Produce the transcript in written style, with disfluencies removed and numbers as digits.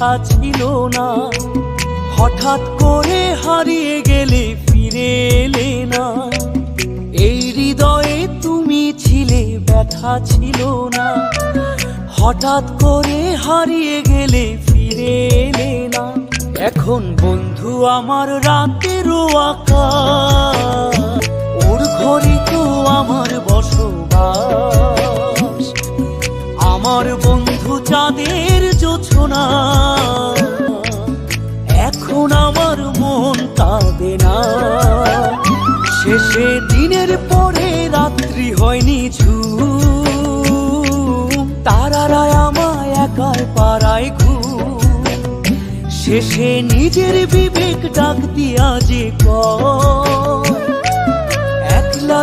ব্যথা ছিল না। হঠাৎ করে হারিয়ে গেলে ফিরে এলে না। এই হৃদয়ে তুমি ছিলে, ব্যথা ছিল না। হঠাৎ করে হারিয়ে গেলে ফিরে এলে না। এখন বন্ধু আমার রাতেরও আকাশ, ওর ঘরে তো আমার বসবাস। আমার বন্ধু চাঁদের জোছনা, এখন আমার মন কাঁদে না। শেষে দিনের পরে রাত্রি হয়নি ঝুম, তারারা আমায় একাই পাড়ায় ঘুম। শেষে নিজের বিবেক ডাক দিয়া যে একলা